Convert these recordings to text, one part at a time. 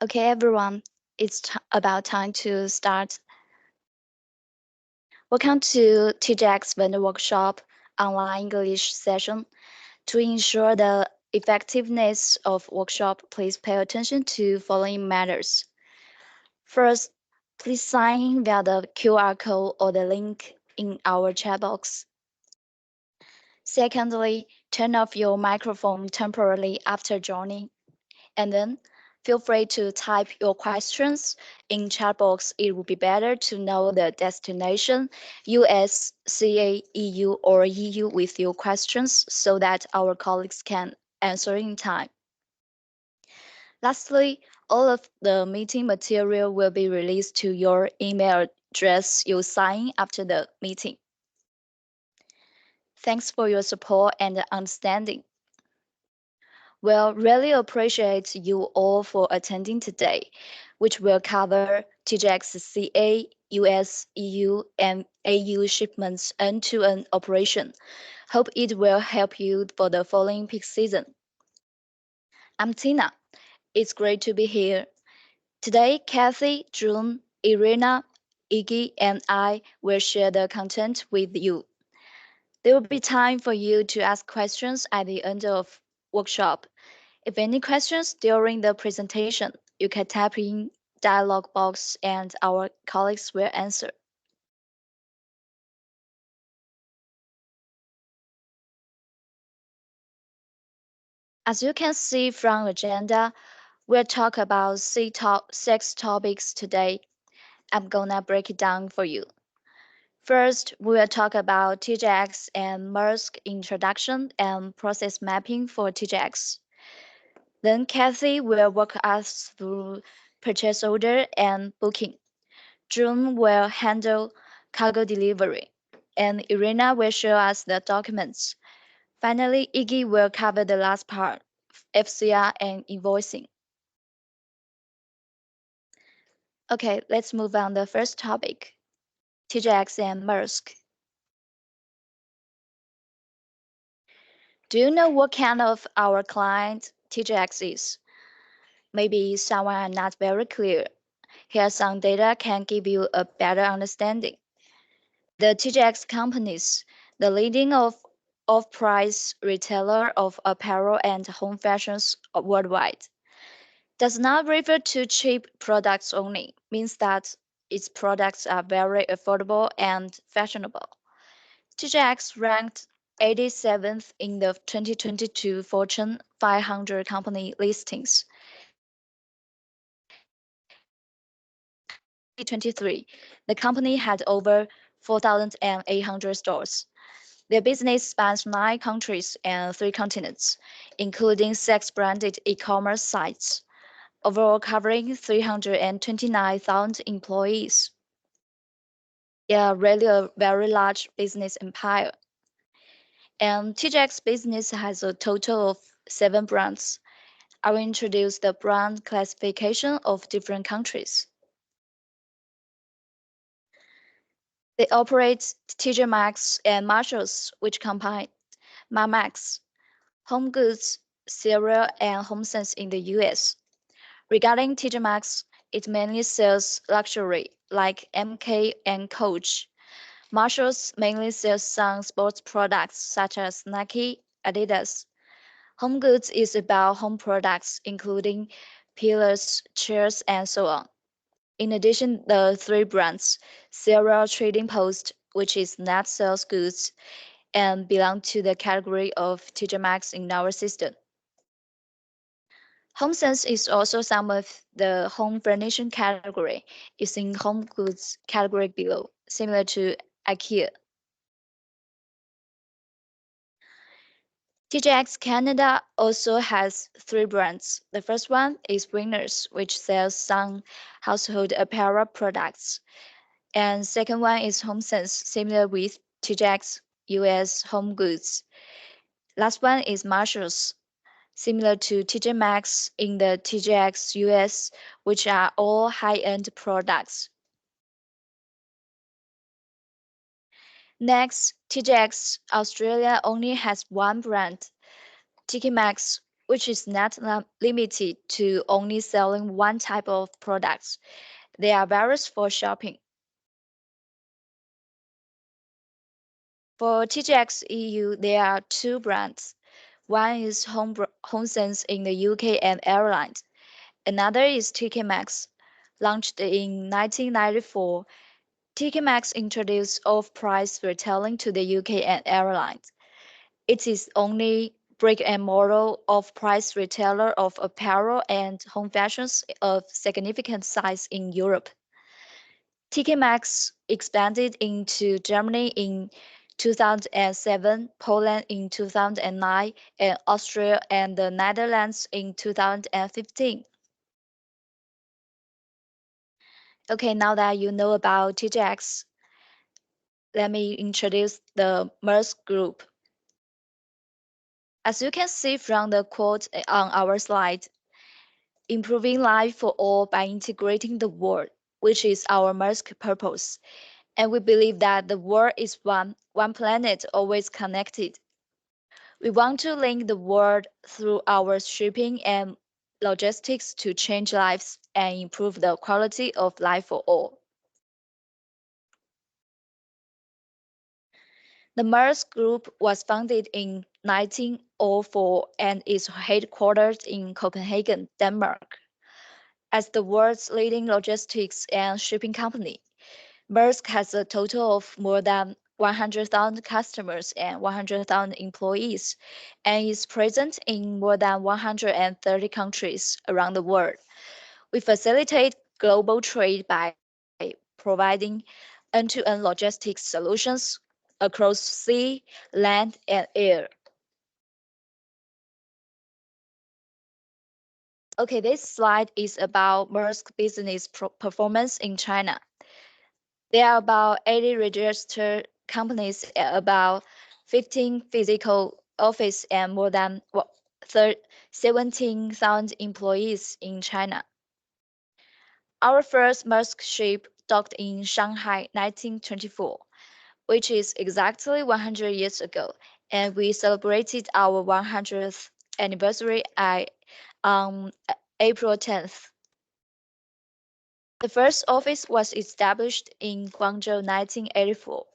Okay, everyone, it's about time to start. Welcome to TJX Vendor Workshop online English session. To ensure the effectiveness of workshop, please pay attention to following matters. First, please sign in via the QR code or the link in our chat box. Secondly, turn off your microphone temporarily after joining. And then feel free to type your questions in chat box. It would be better to know the destination, US, CA, EU, or EU with your questions so that our colleagues can answer in time. Lastly, all of the meeting material will be released to your email address you sign after the meeting. Thanks for your support and understanding. Well, really appreciate you all for attending today, which will cover TJX CA, US, EU, and AU shipments end-to-end operation. Hope it will help you for the following peak season. I'm Tina. It's great to be here. Today, Kathy, June, Irina, Iggy, and I will share the content with you. There will be time for you to ask questions at the end of workshop. If any questions during the presentation, you can type in dialog box and our colleagues will answer. As you can see from agenda, we'll talk about six topics today. I'm gonna break it down for you. First, we'll talk about TJX and Maersk introduction and process mapping for TJX. Then Kathy will walk us through purchase order and booking. June will handle cargo delivery, and Irina will show us the documents. Finally, Iggy will cover the last part, FCR and invoicing. Okay, let's move on to the first topic, TJX and Maersk. Do you know what kind of our client TJX is? Maybe someone are not very clear. Here some data can give you a better understanding. The TJX companies, the leading of off-price retailer of apparel and home fashions worldwide, does not refer to cheap products only, means that its products are very affordable and fashionable. TJX ranked 87th in the 2022 Fortune 500 company listings. In 2023, the company had over 4,800 stores. Their business spans 9 countries and 3 continents, including 6 branded e-commerce sites, overall covering 329,000 employees. Yeah, really a very large business empire. And TJX business has a total of 7 brands. I will introduce the brand classification of different countries. They operate TJ Maxx and Marshalls, which combine Mamax, Home Goods, Cereal, and HomeSense in the US. Regarding TJ Maxx, it mainly sells luxury like MK and Coach. Marshalls mainly sells some sports products such as Nike, Adidas. Home Goods is about home products including pillars, chairs, and so on. In addition, the 3 brands, Cereal Trading Post, which is net sales goods, and belong to the category of TJ Maxx in our system. HomeSense is also some of the home furnishing category. It's in home goods category below, similar to IKEA. TJX Canada also has 3 brands. The first one is Winners, which sells some household apparel products. And second one is HomeSense, similar with TJX US Home Goods. Last one is Marshalls, similar to TJ Maxx in the TJX US, which are all high-end products. Next, TJX Australia only has one brand, TK Maxx, which is not limited to only selling one type of products. There are various for shopping. For TJX EU, there are two brands. One is HomeSense in the UK and Airlines. Another is TKMax. Launched in 1994, TKMax introduced off-price retailing to the UK and Airlines. It is only brick-and-mortar off-price retailer of apparel and home fashions of significant size in Europe. TK Maxx expanded into Germany in 2007, Poland in 2009, and Austria and the Netherlands in 2015. Okay, now that you know about TJX, let me introduce the Maersk Group. As you can see from the quote on our slide, improving life for all by integrating the world, which is our Maersk purpose. And we believe that the world is one planet, always connected. We want to link the world through our shipping and logistics to change lives and improve the quality of life for all. The Maersk Group was founded in 1904 and is headquartered in Copenhagen, Denmark. As the world's leading logistics and shipping company, Maersk has a total of more than 100,000 customers and 100,000 employees, and is present in more than 130 countries around the world. We facilitate global trade by providing end-to-end logistics solutions across sea, land, and air. Okay, this slide is about Maersk business performance in China. There are about 80 registered companies, about 15 physical offices, and more than 17,000 employees in China. Our first Maersk ship docked in Shanghai 1924, which is exactly 100 years ago, and we celebrated our 100th anniversary on April 10th. The first office was established in Guangzhou 1984.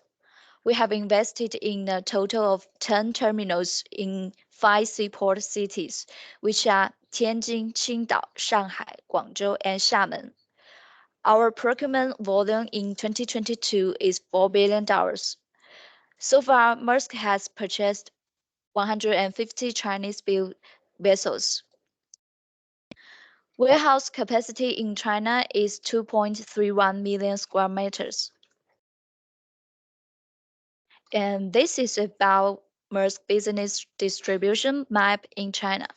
We have invested in a total of 10 terminals in 5 seaport cities, which are Tianjin, Qingdao, Shanghai, Guangzhou, and Xiamen. Our procurement volume in 2022 is $4 billion. So far, Maersk has purchased 150 Chinese-built vessels. Warehouse capacity in China is 2.31 million square meters. And this is about Maersk business distribution map in China.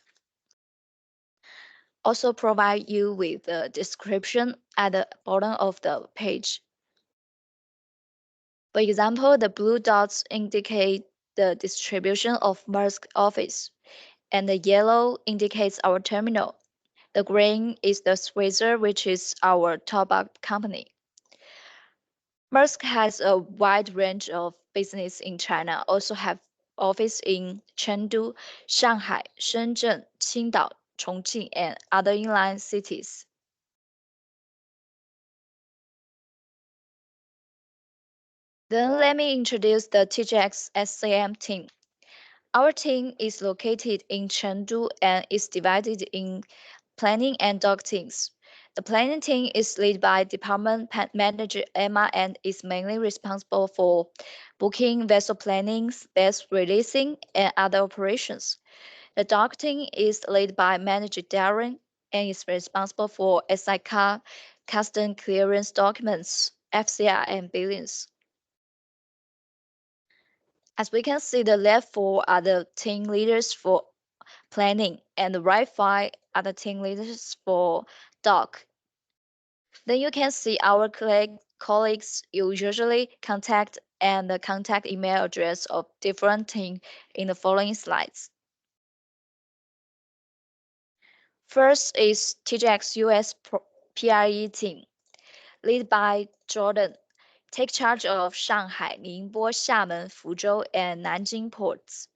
Also provide you with the description at the bottom of the page. For example, the blue dots indicate the distribution of Maersk office, and the yellow indicates our terminal. The green is the Switzer, which is our top-up company. Maersk has a wide range of business in China, also have office in Chengdu, Shanghai, Shenzhen, Qingdao, Chongqing, and other inland cities. Then let me introduce the TJX SCM team. Our team is located in Chengdu and is divided in planning and dock teams. The planning team is led by Department Manager Emma and is mainly responsible for booking, vessel planning, space releasing, and other operations. The dock team is led by Manager Darren and is responsible for SICA, custom clearance documents, FCR, and billings. As we can see, the left four are the team leaders for planning, and the right five are the team leaders for dock. Then you can see our colleagues you usually contact and the contact email address of different teams in the following slides. First is TJX US PRE team, led by Jordan. Take charge of Shanghai, Ningbo, Xiamen, Fuzhou, and Nanjing ports.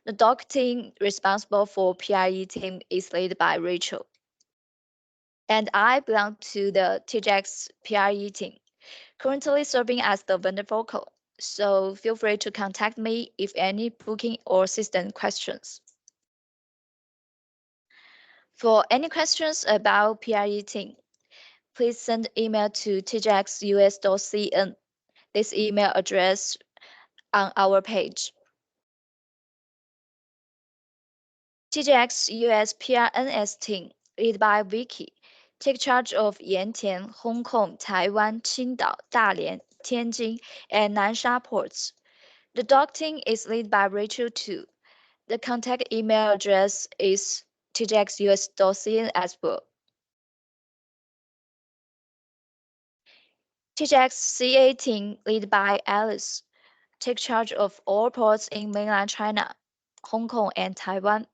The doc team responsible for PRE team is led by Rachel. And I belong to the TJX PRE team, currently serving as the vendor focal. So feel free to contact me if any booking or system questions. For any questions about PRE team, please send email to tjxus.cn. This email address on our page. TJX US PRNS team, led by Vicky, take charge of Yantian, Hong Kong, Taiwan, Qingdao, Dalian, Tianjin, and Nansha ports. The doc team is led by Rachel too. The contact email address is tjxus.cn as well. TJX CA team, led by Alice, take charge of all ports in mainland China, Hong Kong, and Taiwan.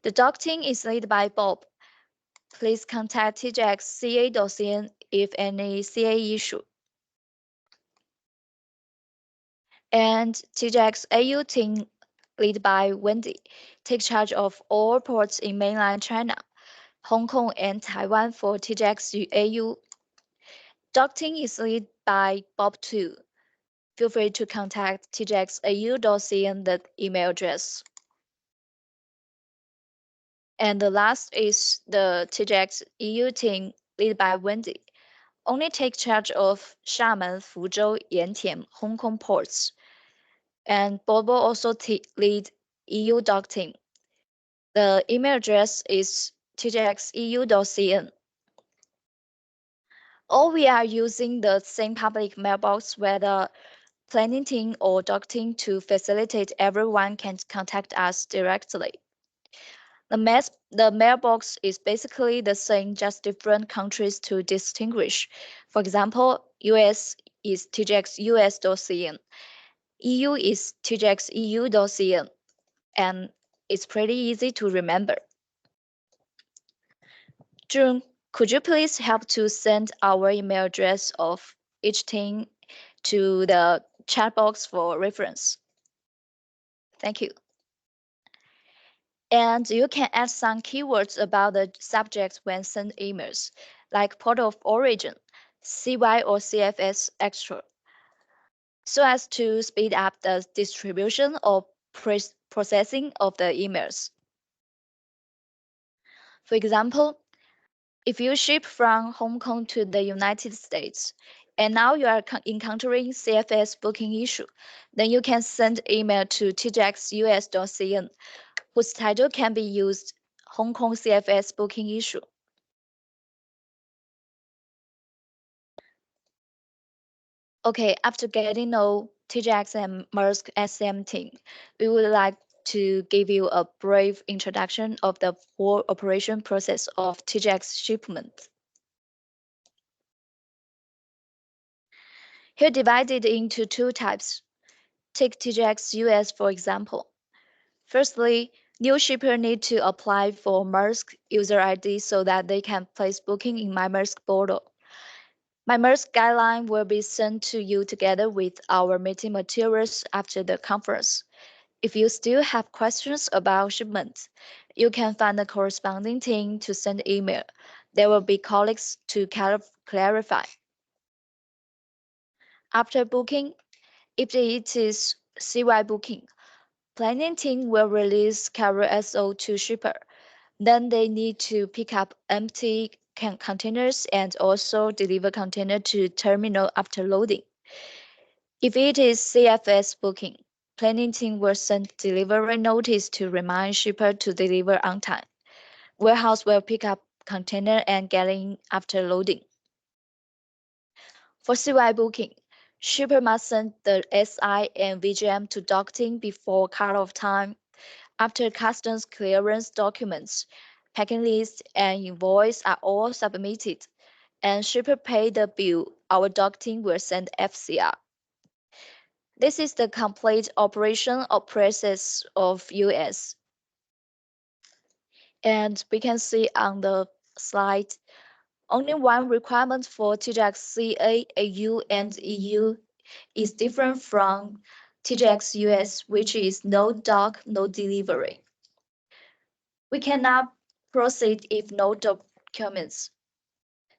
The doc team is led by Bob. Please contact tjxca.cn if any CA issue. And TJX AU team, led by Wendy, take charge of all ports in mainland China, Hong Kong, and Taiwan for TJX AU. Doc team is led by Bob too. Feel free to contact tjxau.cn the email address. And the last is the TJX EU team, led by Wendy. Only take charge of Xiamen, Fuzhou, Yantian, Hong Kong ports. And Bobo also lead EU doc team. The email address is tjxeu.cn. All we are using the same public mailbox, whether planning team or doc team, to facilitate everyone can contact us directly. The mailbox is basically the same, just different countries to distinguish. For example, US is tjxus.cn, EU is tjxeu.cn, and it's pretty easy to remember. June, could you please help to send our email address of each team to the chat box for reference? Thank you. And you can add some keywords about the subject when send emails, like port of origin, CY or CFS extra, so as to speed up the distribution or processing of the emails. For example, if you ship from Hong Kong to the United States, and now you are encountering CFS booking issue, then you can send email to tjxus.cn, whose title can be used Hong Kong CFS booking issue. Okay, after getting know TJX and Maersk SM team, we would like to give you a brief introduction of the full operation process of TJX shipment. Here divided into two types. Take TJX US for example. Firstly, new shipper need to apply for Maersk user ID so that they can place booking in My Maersk portal. My Maersk guideline will be sent to you together with our meeting materials after the conference. If you still have questions about shipment, you can find the corresponding team to send email. There will be colleagues to clarify. After booking, if it is CY booking, planning team will release carrier SO to shipper. Then they need to pick up empty containers and also deliver container to terminal after loading. If it is CFS booking, planning team will send delivery notice to remind shipper to deliver on time. Warehouse will pick up container and get in after loading. For CY booking, shipper must send the SI and VGM to dock team before cut-off time. After customs clearance documents, packing list and invoice are all submitted, and shipper pay the bill, our dock team will send FCR. This is the complete operation or process of US. And we can see on the slide, only one requirement for TJX CA, AU, and EU is different from TJX US, which is no dock, no delivery. We cannot proceed if no documents.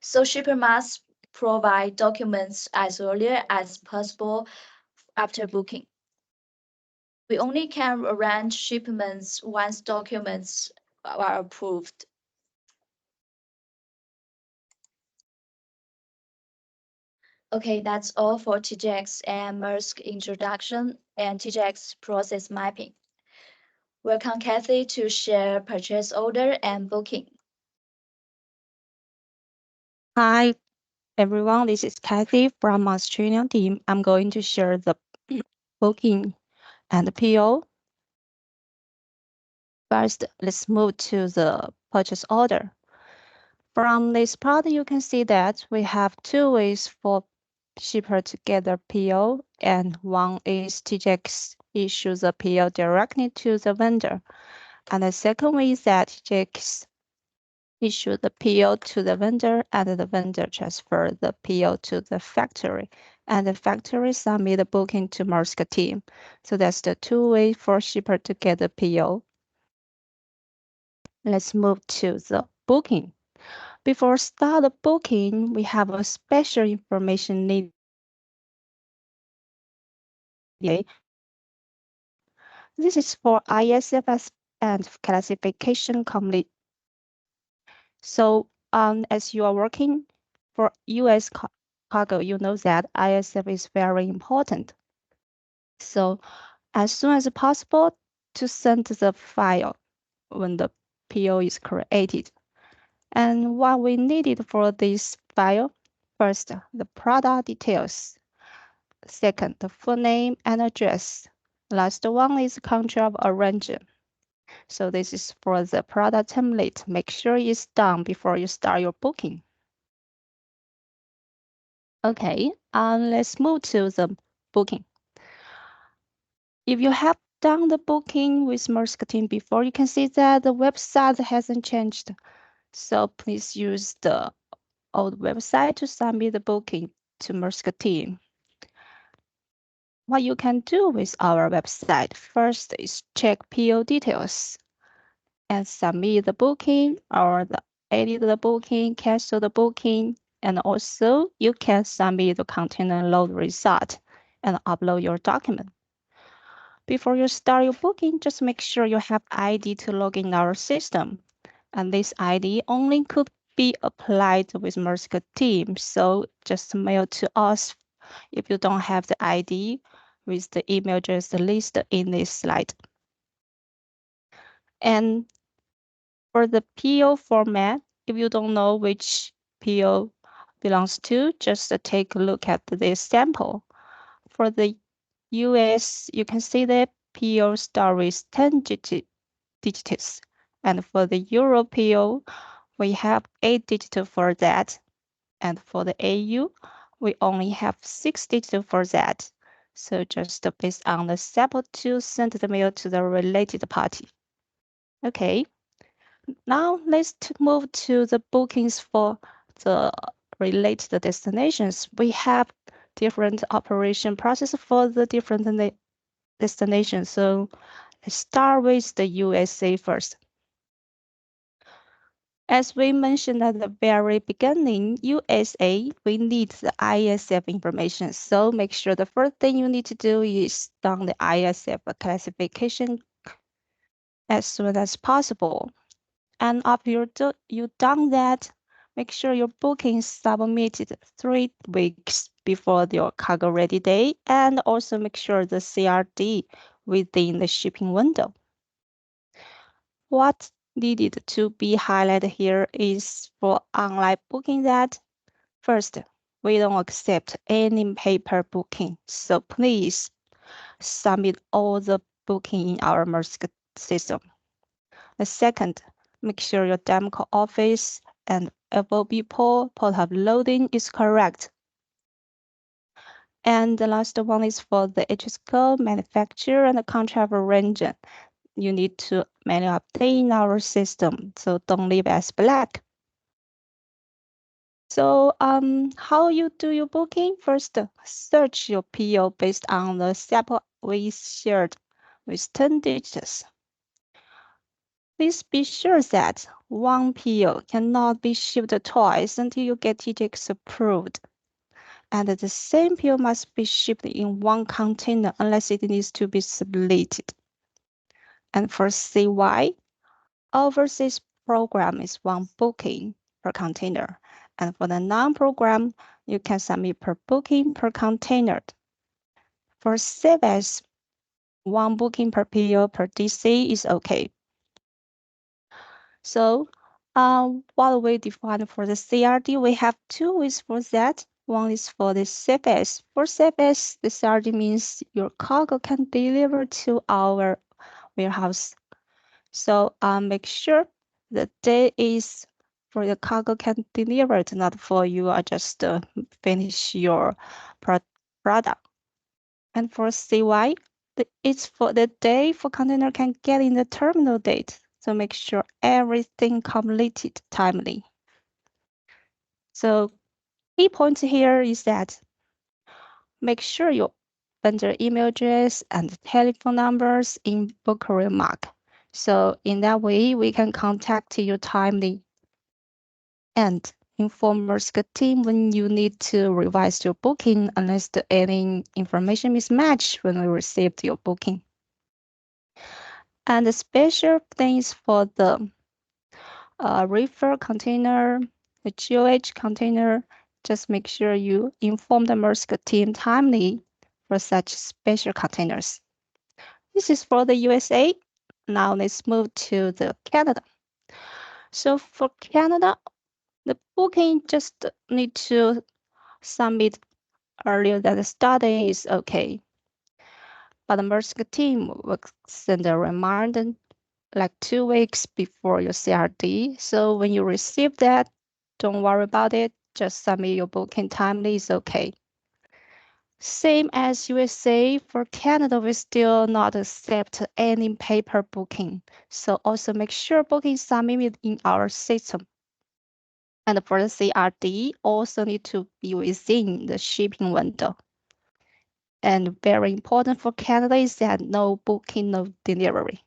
So shipper must provide documents as early as possible after booking. We only can arrange shipments once documents are approved. Okay, that's all for TJX and Maersk introduction and TJX process mapping. Welcome Kathy to share purchase order and booking. Hi, everyone. This is Kathy from Australian team. I'm going to share the booking and PO. First, let's move to the purchase order. From this part, you can see that we have two ways for shipper to get the PO, and one is TJX issue the PO directly to the vendor, and the second way is that TJX issue the PO to the vendor and the vendor transfer the PO to the factory and the factory submit the booking to Maersk team. So that's the two way for shipper to get the PO. Let's move to the booking. Before start the booking, we have a special information needed. This is for ISFS and classification complete. So as you are working for US cargo, you know that ISF is very important. So as soon as possible to send the file when the PO is created. And what we needed for this file, first, the product details. Second, the full name and address. Last one is country of origin. So this is for the product template. Make sure it's done before you start your booking. Okay, let's move to the booking. If you have done the booking with Maersk team before, you can see that the website hasn't changed. So please use the old website to submit the booking to Maersk team. What you can do with our website, first is check PO details and submit the booking or edit the booking, cancel the booking, and also you can submit the container load result and upload your document. Before you start your booking, just make sure you have ID to log in our system. And this ID only could be applied with Maersk team. So just mail to us if you don't have the ID with the email address listed in this slide. And for the PO format, if you don't know which PO belongs to, just take a look at this sample. For the US, you can see the PO start with 10 digits. And for the Euro PO, we have 8 digits for that. And for the AU, we only have 6 digits for that. So just based on the sample to send the mail to the related party. Okay, now let's move to the bookings for the related destinations. We have different operation process for the different destinations. So let's start with the USA first. As we mentioned at the very beginning, USA, we need the ISF information. So make sure the first thing you need to do is down the ISF classification as soon as possible. And after you done that, make sure your booking is submitted 3 weeks before your cargo ready day, and also make sure the CRD within the shipping window. What needed to be highlighted here is for online booking that first, we don't accept any paper booking. So please submit all the booking in our Maersk system. The second, make sure your Demco office and FOB port of loading is correct. And the last one is for the HS code, manufacturer, and the contract arranger. You need to manually update in our system, so don't leave as black. So how you do your booking? First, search your PO based on the sample we shared with 10 digits. Please be sure that one PO cannot be shipped twice until you get TJX approved. And the same PO must be shipped in one container unless it needs to be split. And for CY, overseas program is one booking per container. And for the non-program, you can submit per booking per container. For CVS, one booking per PO per DC is okay. So what we define for the CRD, we have two ways for that. One is for the CFS. For CFS, the CRD means your cargo can deliver to our warehouse. So make sure the day is for the cargo can deliver, not for you are just finish your product. And for CY, it's for the day for container can get in the terminal date. So make sure everything completed timely. So key point here is that make sure your vendor email address and telephone numbers in book remark. So in that way, we can contact you timely and inform Mersk team when you need to revise your booking unless any information mismatch when we received your booking. And the special things for the reefer container, the GOH container, just make sure you inform the Maersk team timely for such special containers. This is for the USA. Now let's move to the Canada. So for Canada, the booking just need to submit earlier than the start date is okay. But the Maersk team will send a reminder like 2 weeks before your CRD. So when you receive that, don't worry about it. Just submit your booking timely is okay. Same as USA, for Canada, we still not accept any paper booking. So also make sure booking is submitted in our system. And for the CRD, also need to be within the shipping window. And very important for Canada is that no booking, no delivery.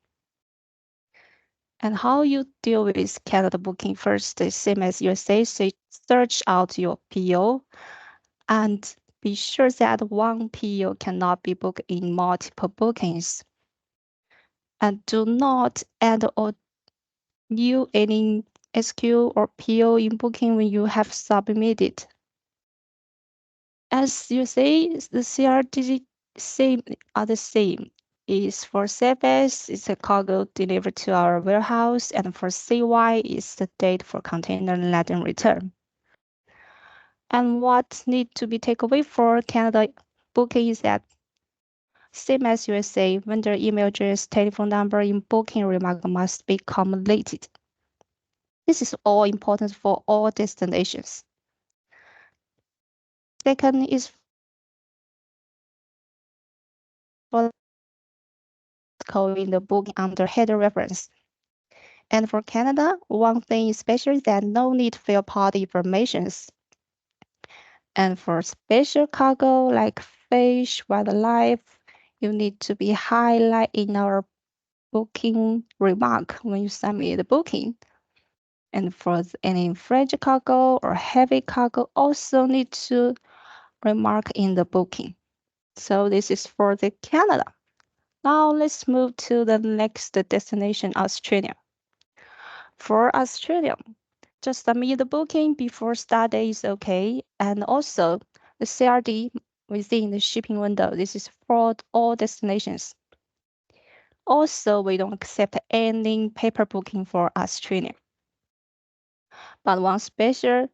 And how you deal with Canada booking first, the same as USA, so search out your PO and be sure that one PO cannot be booked in multiple bookings. And do not add or new any SQ or PO in booking when you have submitted. As you say, the CRD same are the same. Is for service, it's a cargo delivered to our warehouse, and for CY is the date for container land and return. And what need to be taken away for Canada booking is that same as USA, vendor email address, telephone number in booking remark must be completed. This is all important for all destinations. Second is for code in the booking under header reference. And for Canada, one thing especially is that no need third party informations. And for special cargo like fish, wildlife, you need to be highlight in our booking remark when you submit the booking. And for any freight cargo or heavy cargo, also need to remark in the booking. So this is for the Canada. Now let's move to the next destination, Australia. For Australia, just submit the booking before start date is okay. And also the CRD within the shipping window. This is for all destinations. Also, we don't accept any paper booking for Australia. But one special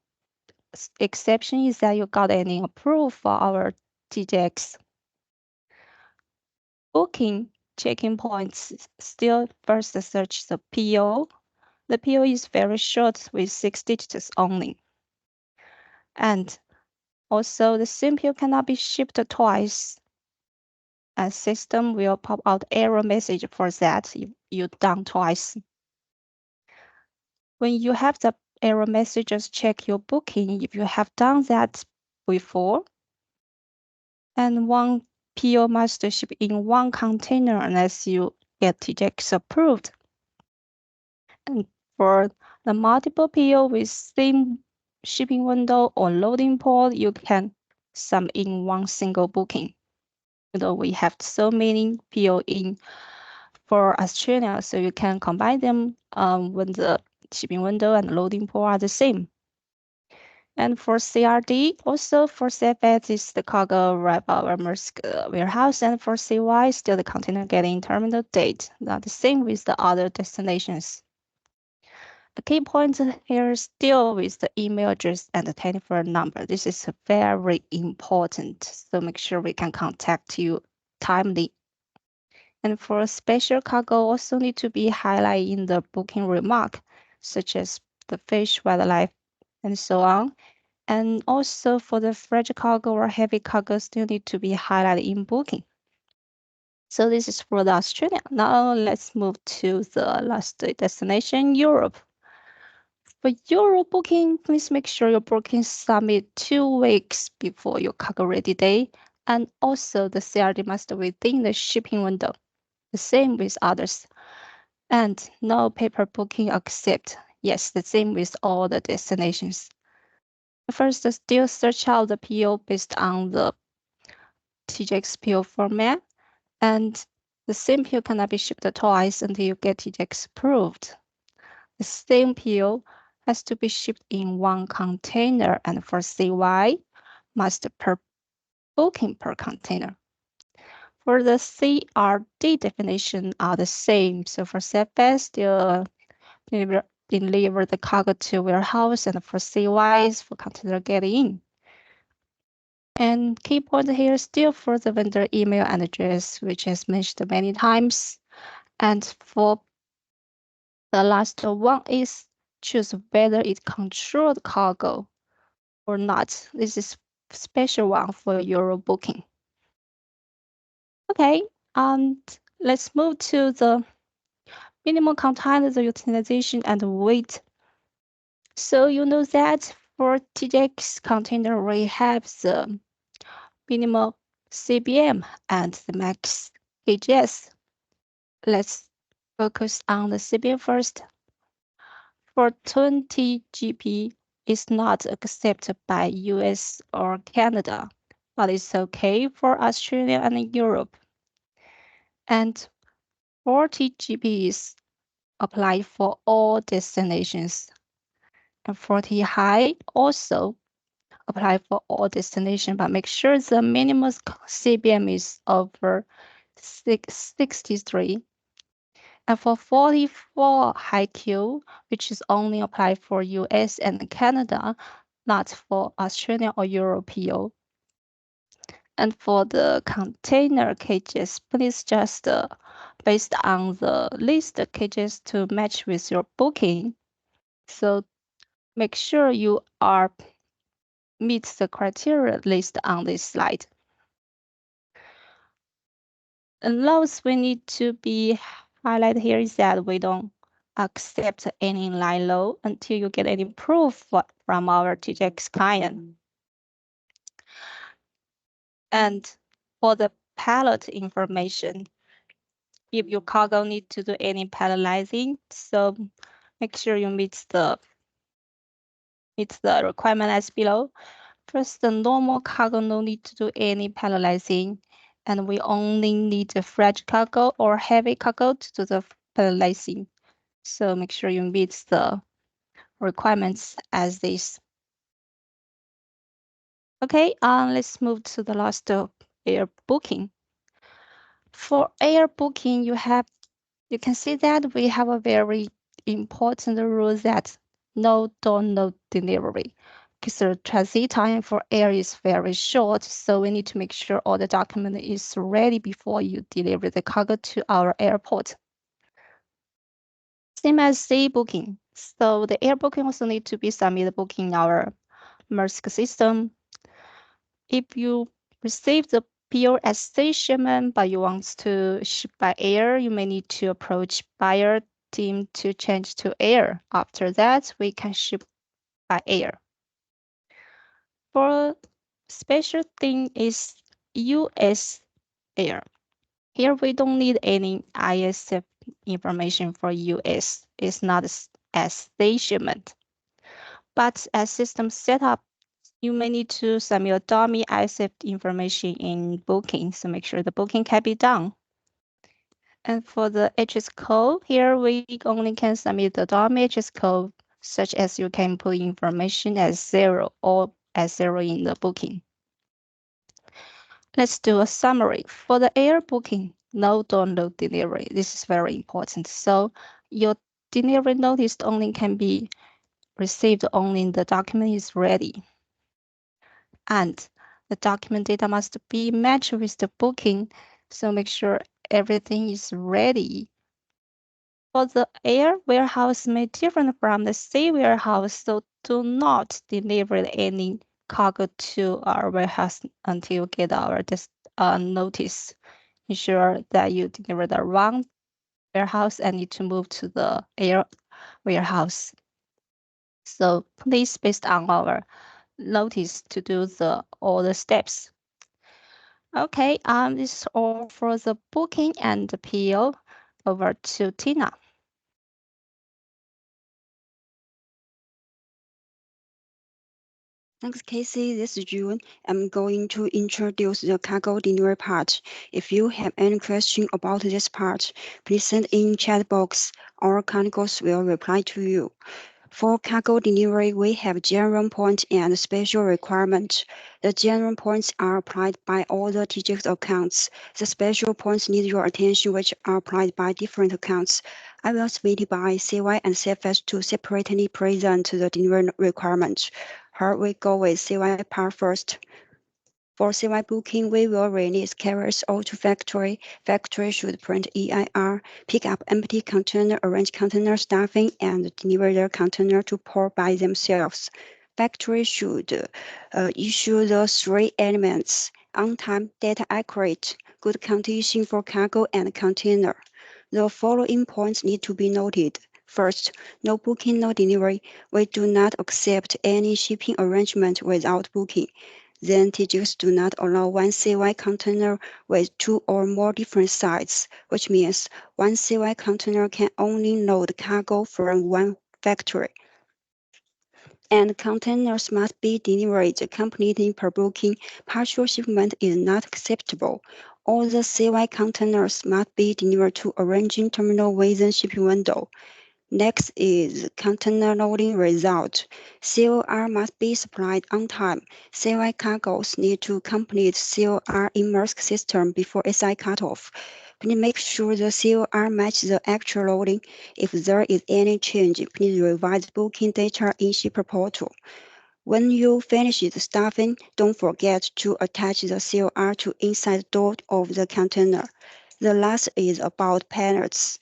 exception is that you got any approval for our TJX. Booking checking points still first search the PO. The PO is very short with 6 digits only. And also the same PO cannot be shipped twice. And system will pop out error message for that if you done twice. When you have the error message, just check your booking if you have done that before. And one PO must ship in one container unless you get TJX approved. And for the multiple PO with same shipping window or loading port, you can sum in one single booking. We have so many PO in for Australia, so you can combine them when the shipping window and loading port are the same. And for CRD, also for CFS is the cargo arrive our Maersk warehouse, and for CY, still the container getting terminal date. Not the same with the other destinations. The key point here is still with the email address and the telephone number. This is very important, so make sure we can contact you timely. And for special cargo, also need to be highlighted in the booking remark, such as the fish, wildlife, and so on. And also for the fragile cargo or heavy cargo still need to be highlighted in booking. So this is for the Australia. Now let's move to the last destination, Europe. For Europe booking, please make sure your booking submit 2 weeks before your cargo ready day, and also the CRD must within the shipping window. The same with others. And no paper booking accept. Yes, the same with all the destinations. First, still search out the PO based on the TJX PO format, and the same PO cannot be shipped twice until you get TJX approved. The same PO has to be shipped in one container, and for CY, must per booking per container. For the CRD definition are the same. So for CFS, still deliver the cargo to warehouse, and for CYs for container getting in. And key point here still for the vendor email and address, which is mentioned many times. And for the last one is choose whether it controlled cargo or not. This is special one for Euro booking. Okay, and let's move to the minimum container utilization and weight. So you know that for TJX container, we have the minimal CBM and the max KGS. Let's focus on the CBM first. For 20 GP, it's not accepted by US or Canada, but it's okay for Australia and Europe. And 40 GP is applied for all destinations. And 40 high also apply for all destinations, but make sure the minimum CBM is over 63. And for 44 high Q, which is only applied for US and Canada, not for Australia or European. And for the container cages, please just based on the list cages to match with your booking. So make sure you are meet the criteria list on this slide. And laws we need to be highlighted here is that we don't accept any line low until you get any proof from our TJX client. And for the pallet information, if your cargo need to do any palletizing, so make sure you meet the requirement as below. First, the normal cargo no need to do any palletizing, and we only need the fragile cargo or heavy cargo to do the palletizing. So make sure you meet the requirements as this. Okay, let's move to the last air booking. For air booking, you can see that we have a very important rule that no door, no delivery. Because the transit time for air is very short, so we need to make sure all the document is ready before you deliver the cargo to our airport. Same as sea booking. So the air booking also need to be submitted booking in our Maersk system. If you receive the PO as sea shipment, but you want to ship by air, you may need to approach buyer team to change to air. After that, we can ship by air. For special thing is US air. Here we don't need any ISF information for US. It's not as state shipment. But as system setup, you may need to submit dummy ISF information in booking, so make sure the booking can be done. And for the HS code, here we only can submit the dummy HS code, such as you can put information as 0 or as 0 in the booking. Let's do a summary. For the air booking, no download delivery. This is very important. So your delivery notice only can be received only the document is ready. And the document data must be matched with the booking. So make sure everything is ready. For the air warehouse may different from the sea warehouse, so do not deliver any cargo to our warehouse until you get our notice. Ensure that you deliver the wrong warehouse and need to move to the air warehouse. So please, based on our notice, to do all the steps. Okay, this is all for the booking and the PO. Over to Tina. Thanks, Casey. This is June. I'm going to introduce the cargo delivery part. If you have any question about this part, please send in chat box. Our cargos will reply to you. For cargo delivery, we have general points and special requirements. The general points are applied by all the TJX accounts. The special points need your attention, which are applied by different accounts. I will split it by CY and CFS to separately present the delivery requirements. Here we go with CY part first. For CY booking, we will release carriers all to factory. Factory should print EIR, pick up empty container, arrange container stuffing, and deliver the container to port by themselves. Factory should issue the three elements: on time, data accurate, good condition for cargo and container. The following points need to be noted. First, no booking, no delivery. We do not accept any shipping arrangement without booking. Then TJX do not allow one CY container with two or more different sizes, which means one CY container can only load cargo from one factory. And containers must be delivered completely per booking. Partial shipment is not acceptable. All the CY containers must be delivered to arranging terminal within shipping window. Next is container loading result. COR must be supplied on time. CY cargoes need to complete COR in Maersk system before SI cutoff. Please make sure the COR matches the actual loading. If there is any change, please revise booking data in shipper portal. When you finish the stuffing, don't forget to attach the COR to inside door of the container. The last is about pallets.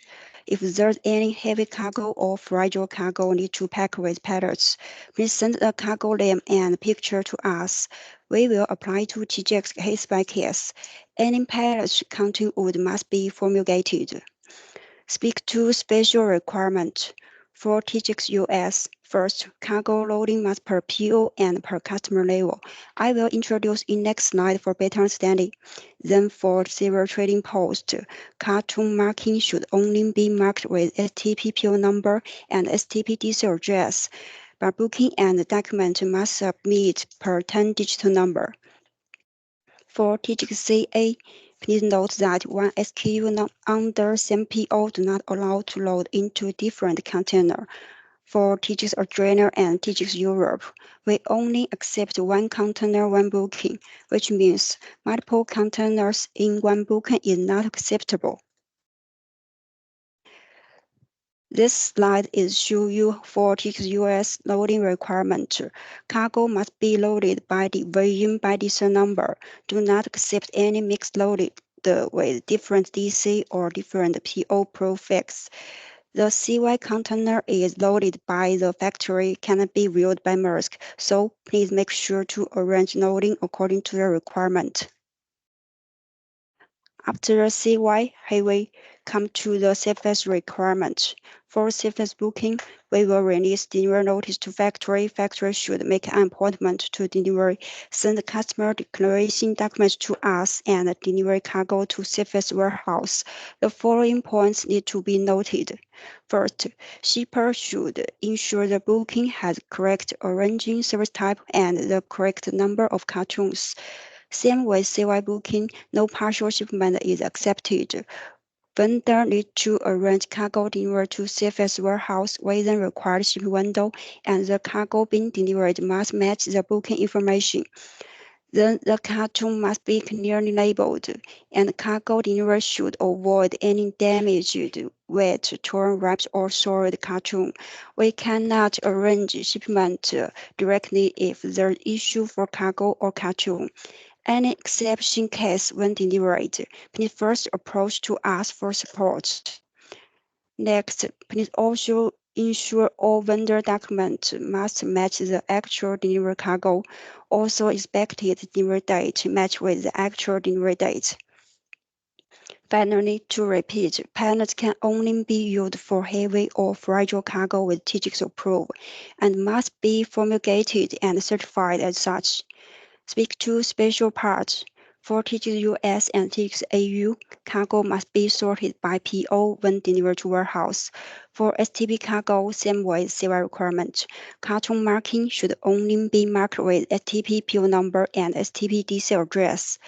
If there's any heavy cargo or fragile cargo need to pack with pallets, please send the cargo name and picture to us. We will apply to TJX case by case. Any pallets counting wood must be fumigated. Speak to special requirement. For TJX US, first, cargo loading must per PO and per customer level. I will introduce in next slide for better understanding. Then for serial trading post, cartoon marking should only be marked with STP PO number and STP DC address. But booking and document must submit per 10-digit number. For TJCA, please note that one SKU under same PO do not allow to load into different container. For TJX Australia and TJX Europe, we only accept one container, one booking, which means multiple containers in one booking is not acceptable. This slide is show you for TJX US loading requirement. Cargo must be loaded by division by DC number. Do not accept any mixed loaded with different DC or different PO prefix. The CY container is loaded by the factory, cannot be viewed by Maersk, so please make sure to arrange loading according to the requirement. After the CY heavy come to the CFS requirement. For CFS booking, we will release delivery notice to factory. Factory should make an appointment to delivery, send the customer declaration documents to us, and deliver cargo to CFS warehouse. The following points need to be noted. First, shipper should ensure the booking has correct origin, service type, and the correct number of cartons. Same with CY booking, no partial shipment is accepted. Vendor need to arrange cargo delivery to CFS warehouse within required shipping window, and the cargo being delivered must match the booking information. Then the carton must be clearly labeled, and cargo delivery should avoid any damaged, wet, torn, wrapped, or soiled carton. We cannot arrange shipment directly if there is issue for cargo or carton. Any exception case when delivered, please first approach to us for support. Next, please also ensure all vendor documents must match the actual delivery cargo. Also, expected delivery date match with the actual delivery date. Finally, to repeat, pallets can only be used for heavy or fragile cargo with TJX approval and must be fumigated and certified as such. Speak to special parts. For TJX US and TJX AU, cargo must be sorted by PO when delivered to warehouse. For STP cargo, same with CY requirement. Carton marking should only be marked with STP PO number and STP DC address.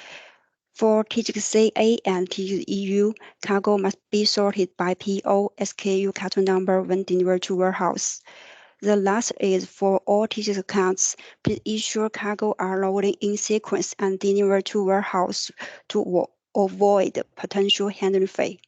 For TJX CA and TJX EU, cargo must be sorted by PO SKU carton number when delivered to warehouse. The last is for all TJX accounts. Please ensure cargo are loaded in sequence and delivered to warehouse to avoid potential handling fee.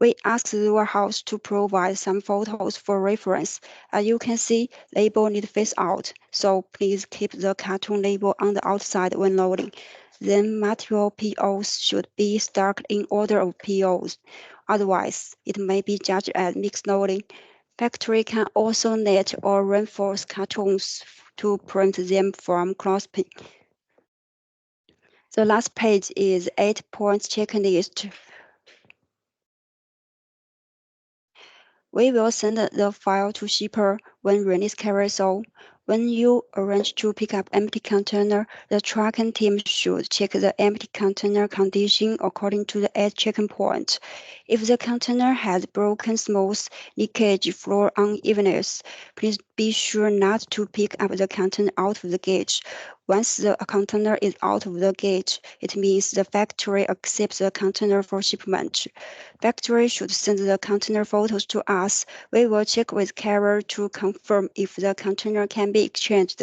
We asked the warehouse to provide some photos for reference. As you can see, label need face out, so please keep the carton label on the outside when loading. Then material POs should be stacked in order of POs. Otherwise, it may be judged as mixed loading. Factory can also net or reinforce cartons to prevent them from clasping. The last page is 8 points checklist. We will send the file to shipper when release carrier so when you arrange to pick up empty container, the tracking team should check the empty container condition according to the 8 checking point. If the container has broken smooth, leakage, floor unevenness, please be sure not to pick up the container out of the gauge. Once the container is out of the gauge, it means the factory accepts the container for shipment. Factory should send the container photos to us. We will check with carrier to confirm if the container can be exchanged.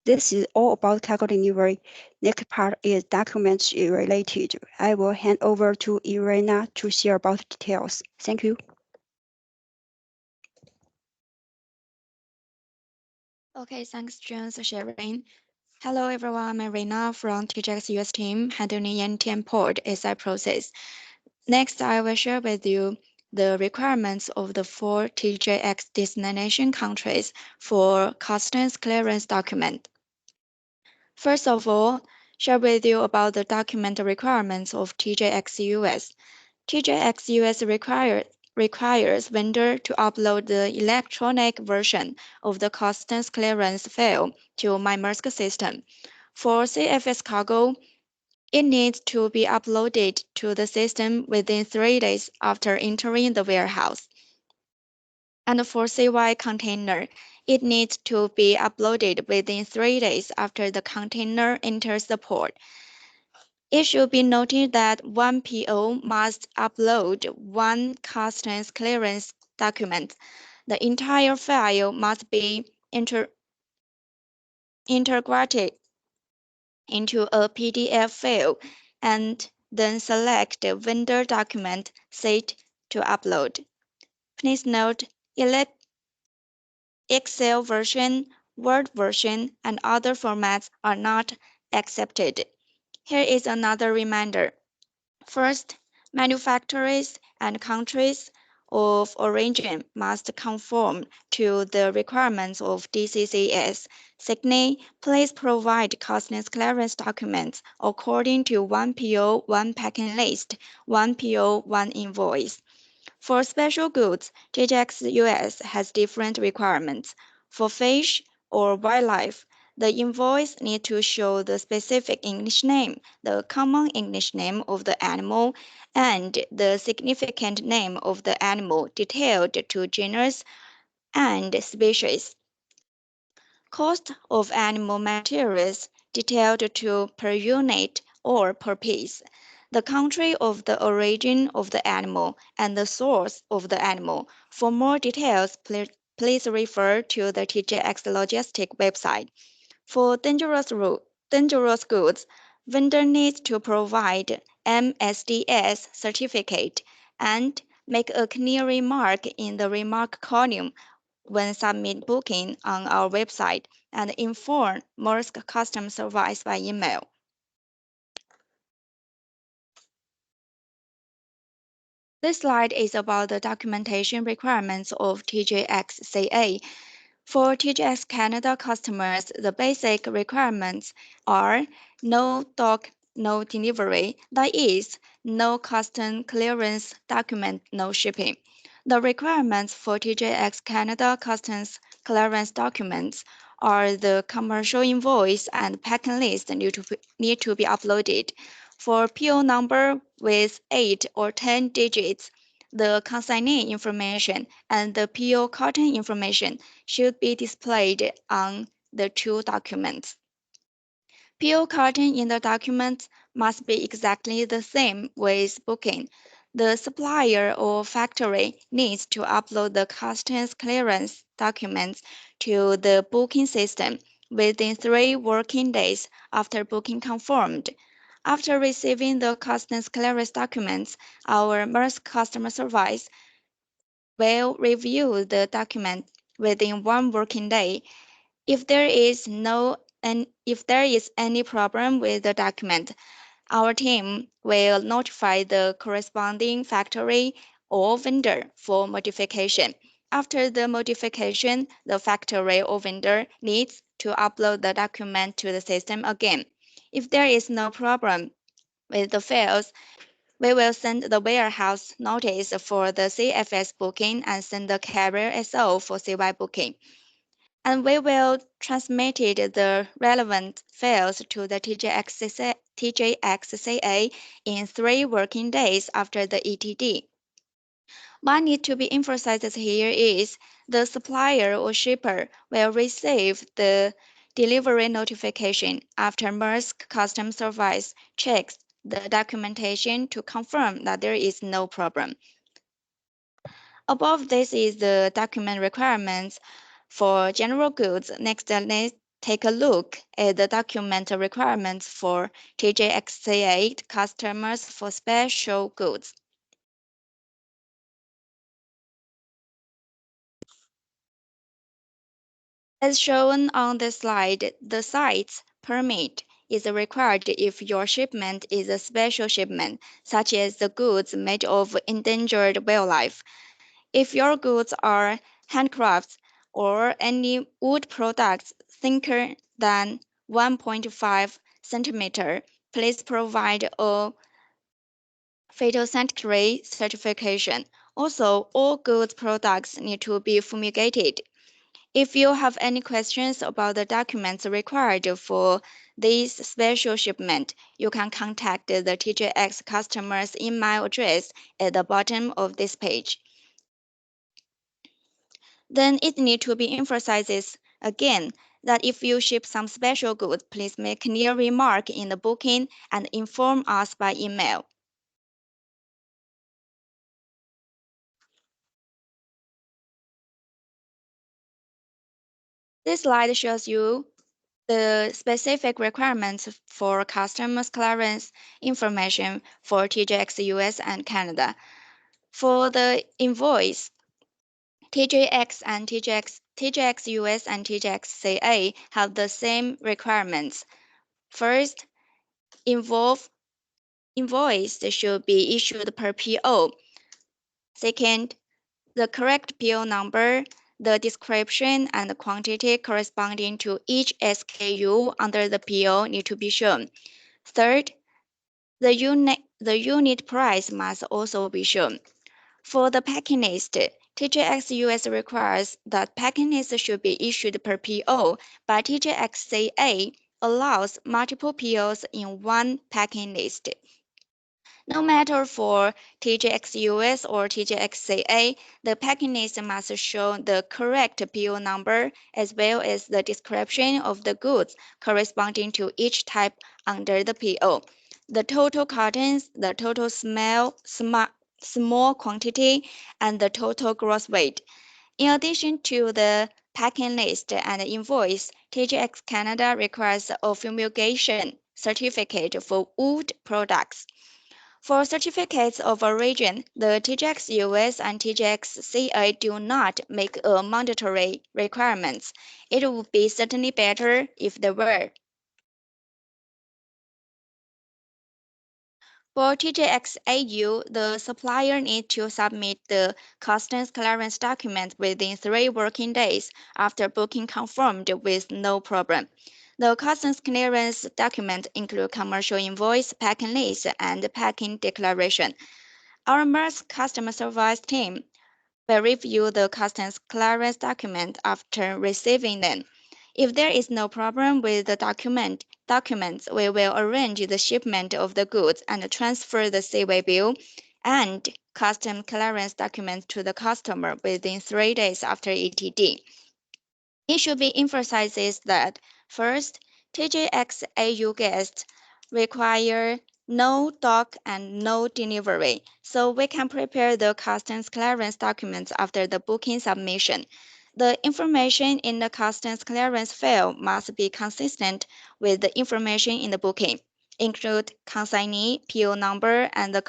This is all about cargo delivery. Next part is documents related. I will hand over to Irena to share about details. Thank you. Okay, thanks, James, for sharing. Hello, everyone. I'm Irina from TJX US team, handling end-to-end port SI process. Next, I will share with you the requirements of the 4 TJX destination countries for customs clearance document. First of all, share with you about the document requirements of TJX US. TJX US requires vendor to upload the electronic version of the customs clearance file to MyMaersk system. For CFS cargo, it needs to be uploaded to the system within 3 days after entering the warehouse. And for CY container, it needs to be uploaded within 3 days after the container enters the port. It should be noted that one PO must upload one customs clearance document. The entire file must be integrated into a PDF file and then select the vendor document set to upload. Please note, Excel version, Word version, and other formats are not accepted. Here is another reminder. First, manufacturers and countries of origin must conform to the requirements of DCCS. Secondly, please provide customs clearance documents according to one PO, one packing list, one PO, one invoice. For special goods, TJX US has different requirements. For fish or wildlife, the invoice needs to show the specific English name, the common English name of the animal, and the significant name of the animal detailed to genus and species. Cost of animal materials detailed to per unit or per piece. The country of the origin of the animal and the source of the animal. For more details, please refer to the TJX Logistic website. For dangerous goods, vendor needs to provide MSDS certificate and make a clear remark in the remark column when submit booking on our website and inform Maersk customer service by email. This slide is about the documentation requirements of TJX CA. For TJX Canada customers, the basic requirements are no dock, no delivery, that is, no custom clearance document, no shipping. The requirements for TJX Canada customs clearance documents are the commercial invoice and packing list need to be uploaded. For PO number with 8 or 10 digits, the consignee information and the PO carton information should be displayed on the two documents. PO carton in the document must be exactly the same with booking. The supplier or factory needs to upload the customs clearance documents to the booking system within 3 working days after booking confirmed. After receiving the customs clearance documents, our Maersk customer service will review the document within 1 working day. If there is any problem with the document, our team will notify the corresponding factory or vendor for modification. After the modification, the factory or vendor needs to upload the document to the system again. If there is no problem with the files, we will send the warehouse notice for the CFS booking and send the carrier SO for CY booking. And we will transmit the relevant files to the TJXCA in 3 working days after the ETD. What needs to be emphasized here is the supplier or shipper will receive the delivery notification after Maersk Customs Service checks the documentation to confirm that there is no problem. Above this is the document requirements for general goods. Next, let's take a look at the document requirements for TJXCA customers for special goods. As shown on the slide, the site's permit is required if your shipment is a special shipment, such as the goods made of endangered wildlife. If your goods are handcrafts or any wood products thinner than 1.5 centimeter, please provide a phytosanitary certification. Also, all goods products need to be fumigated. If you have any questions about the documents required for this special shipment, you can contact the TJX customer's email address at the bottom of this page. Then it needs to be emphasized again that if you ship some special goods, please make clear remark in the booking and inform us by email. This slide shows you the specific requirements for customs clearance information for TJX US and Canada. For the invoice, TJX US and TJX CA have the same requirements. First, invoice should be issued per PO. Second, The correct PO number, the description and the quantity corresponding to each SKU under the PO need to be shown. Third, the unit price must also be shown. For the packing list, TJX US requires that packing list should be issued per PO, but TJX CA allows multiple POs in one packing list. No matter for TJX US or TJX CA, the packing list must show the correct PO number as well as the description of the goods corresponding to each type under the PO. The total cartons, the total small quantity, and the total gross weight. In addition to the packing list and invoice, TJX Canada requires a fumigation certificate for wood products. For certificates of origin, the TJX US and TJX CA do not make a mandatory requirements. It would be certainly better if they were. For TJX AU, the supplier needs to submit the customs clearance document within 3 working days after booking confirmed with no problem. The customs clearance document include commercial invoice, packing list, and packing declaration. Our Maersk customer service team will review the customs clearance document after receiving them. If there is no problem with the documents, we will arrange the shipment of the goods and transfer the seaway bill and custom clearance documents to the customer within 3 days after ETD. It should be emphasized that first, TJX AU guests require no dock and no delivery, so we can prepare the customs clearance documents after the booking submission. The information in the customs clearance file must be consistent with the information in the booking, include consignee, PO number, and the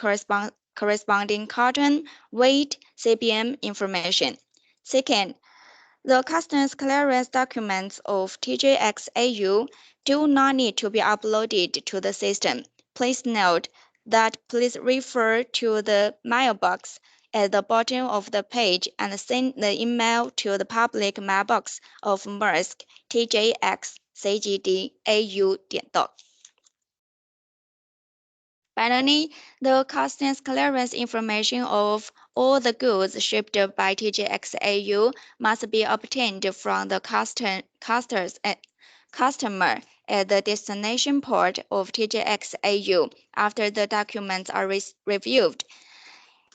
corresponding carton, weight, CBM information. Second, the customs clearance documents of TJX AU do not need to be uploaded to the system. Please note that please refer to the mailbox at the bottom of the page and send the email to the public mailbox of Maersk TJX CGD AU. Finally, the customs clearance information of all the goods shipped by TJX AU must be obtained from the customer at the destination port of TJX AU after the documents are reviewed.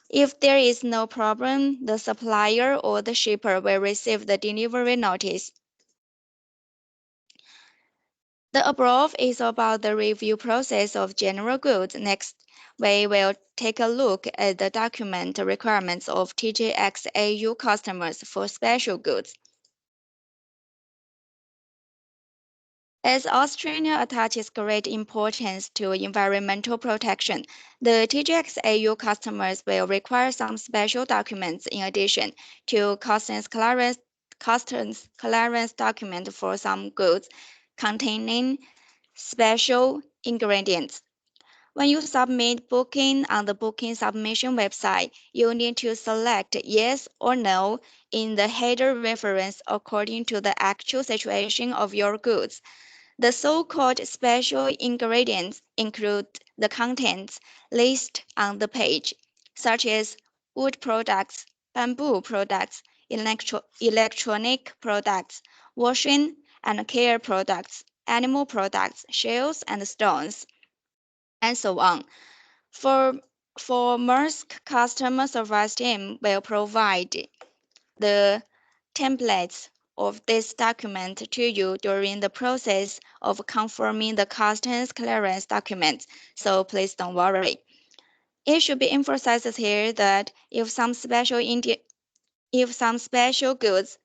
If there is no problem, the supplier or the shipper will receive the delivery notice. The above is about the review process of general goods. Next, we will take a look at the document requirements of TJX AU customers for special goods. As Australia attaches great importance to environmental protection, the TJX AU customers will require some special documents in addition to customs clearance document for some goods containing special ingredients. When you submit booking on the booking submission website, you need to select yes or no in the header reference according to the actual situation of your goods. The so-called special ingredients include the contents listed on the page, such as wood products, bamboo products, electronic products, washing and care products, animal products, shells and stones, and so on. For, for Maersk customer service team will provide the templates of this document to you during the process of confirming the customs clearance documents, so please don't worry. It should be emphasized here that if some special goods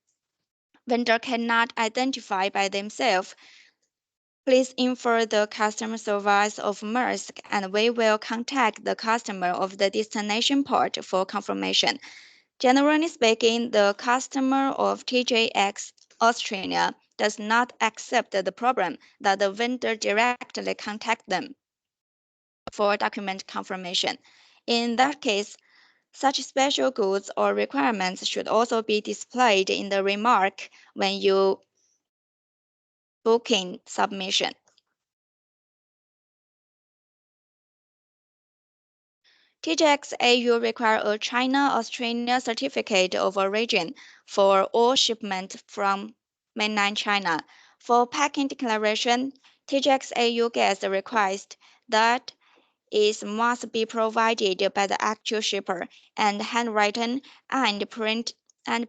vendor cannot identify by themselves, please inform the customer service of Maersk and we will contact the customer of the destination port for confirmation. Generally speaking, the customer of TJX Australia does not accept the problem that the vendor directly contact them for document confirmation. In that case, Such special goods or requirements should also be displayed in the remark when you booking submission. TJX AU require a China-Australia certificate of origin for all shipment from mainland China. For packing declaration, TJX AU gets the request that is must be provided by the actual shipper, and handwritten and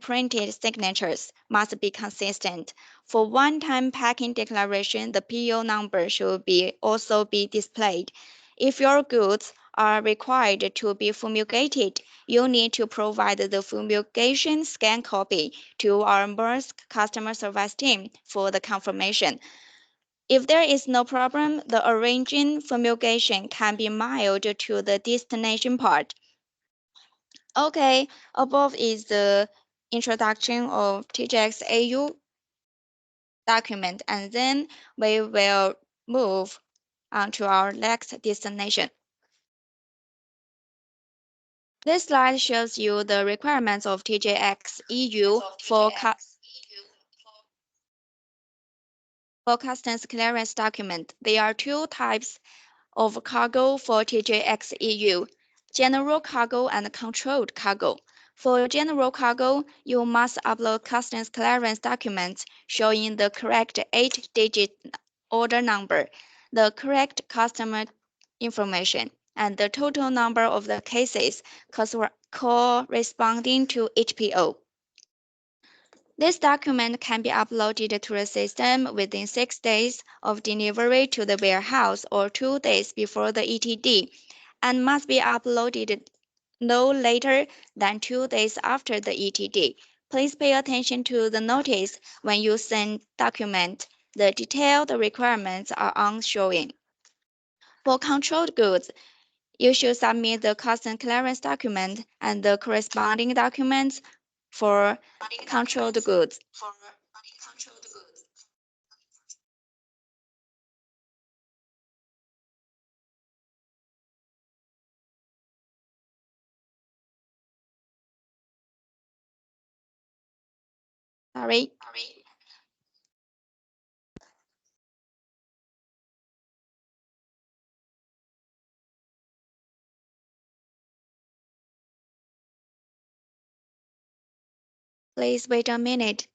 printed signatures must be consistent. For one-time packing declaration, the PO number should also be displayed. If your goods are required to be fumigated, you need to provide the fumigation scan copy to our Maersk customer service team for the confirmation. If there is no problem, the origin fumigation can be mailed to the destination part. Okay, above is the introduction of TJX AU document, and then we will move on to our next destination. This slide shows you the requirements of TJX EU for customs clearance document. There are two types of cargo for TJX EU: general cargo and controlled cargo. For general cargo, you must upload customs clearance documents showing the correct 8-digit order number, the correct customer information, and the total number of the cases corresponding to each PO. This document can be uploaded to the system within 6 days of delivery to the warehouse or 2 days before the ETD, and must be uploaded no later than 2 days after the ETD. Please pay attention to the notice when you send document. The detailed requirements are on showing. For controlled goods, you should submit the customs clearance document and the corresponding documents for controlled goods. Sorry. Please wait a minute.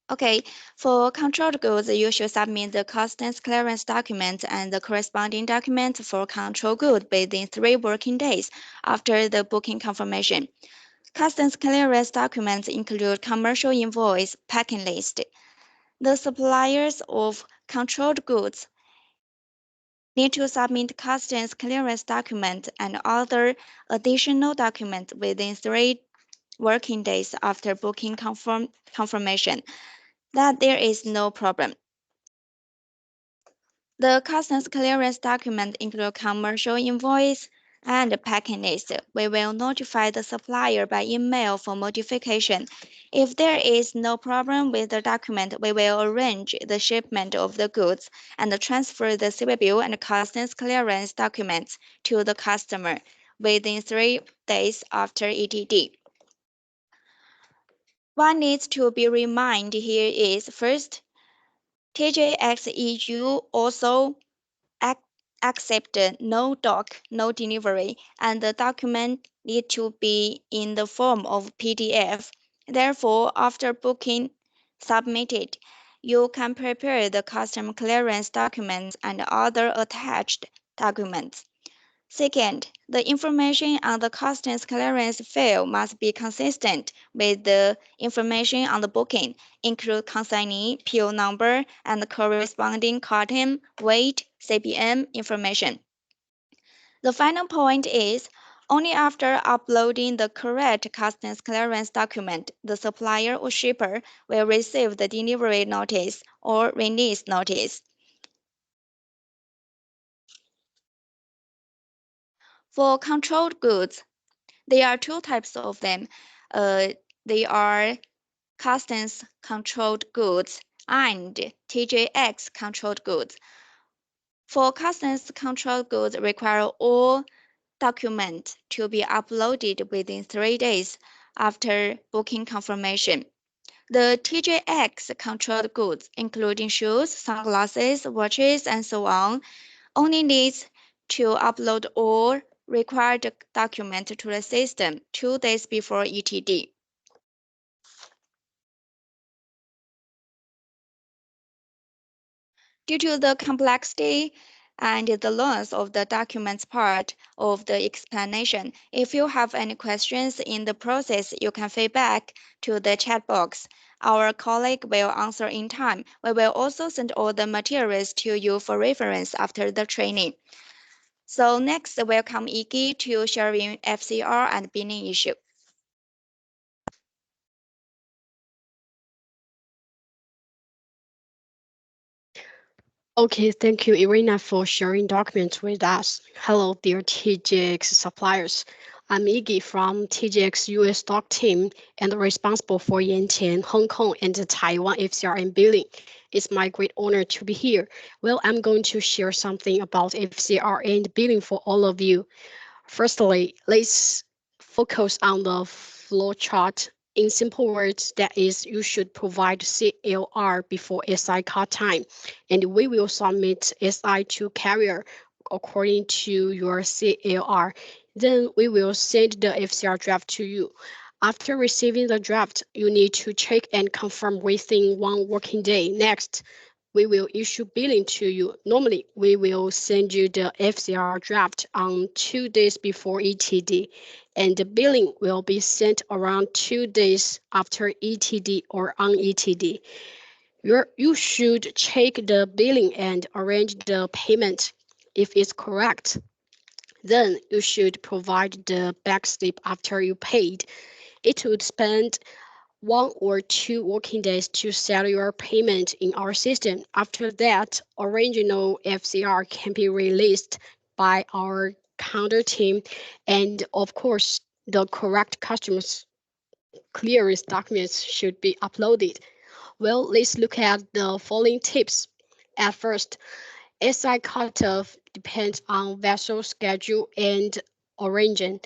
Okay, for controlled goods, you should submit the customs clearance document and the corresponding document for control good within 3 working days after the booking confirmation. Customs clearance documents include commercial invoice, packing list. The suppliers of controlled goods need to submit customs clearance document and other additional documents within 3 working days after booking confirmation that there is no problem. The customs clearance document include commercial invoice and packing list. We will notify the supplier by email for modification. If there is no problem with the document, we will arrange the shipment of the goods and transfer the civil bill and customs clearance documents to the customer within 3 days after ETD. What needs to be reminded here is first, TJX EU also accept no doc, no delivery, and the document need to be in the form of PDF. Therefore, after booking submitted, you can prepare the custom clearance documents and other attached documents. Second, the information on the customs clearance file must be consistent with the information on the booking, include consignee, PO number, and corresponding carton, weight, CPM information. The final point is, only after uploading the correct customs clearance document, the supplier or shipper will receive the delivery notice or release notice. For controlled goods, there are two types of them. Uh, they are customs controlled goods and TJX controlled goods. For customs control goods require all documents to be uploaded within 3 days after booking confirmation. The TJX controlled goods, including shoes, sunglasses, watches, and so on, only needs to upload all required documents to the system 2 days before ETD. Due to the complexity and the length of the documents part of the explanation, if you have any questions in the process, you can feedback to the chat box. Our colleague will answer in time. We will also send all the materials to you for reference after the training. So next, welcome Iggy to sharing FCR and billing issue. Okay, thank you, Irina, for sharing documents with us. Hello, dear TJX suppliers. I'm Iggy from TJX US stock team and responsible for Yantian, Hong Kong, and Taiwan FCR and billing. It's my great honor to be here. Well, I'm going to share something about FCR and billing for all of you. Firstly, let's focus on the flow chart. In simple words, that is, you should provide CLR before SI cut time, and we will submit SI to carrier according to your CLR. Then we will send the FCR draft to you. After receiving the draft, you need to check and confirm within 1 working day. Next, we will issue billing to you. Normally, we will send you the FCR draft on 2 days before ETD, and the billing will be sent around 2 days after ETD or on ETD. You should check the billing and arrange the payment. If it's correct, then you should provide the back slip after you paid. It would spend 1 or 2 working days to settle your payment in our system. After that, original FCR can be released by our counter team, and of course, the correct customers clearance documents should be uploaded. Well, let's look at the following tips. At first, SI cutoff depends on vessel schedule and origin.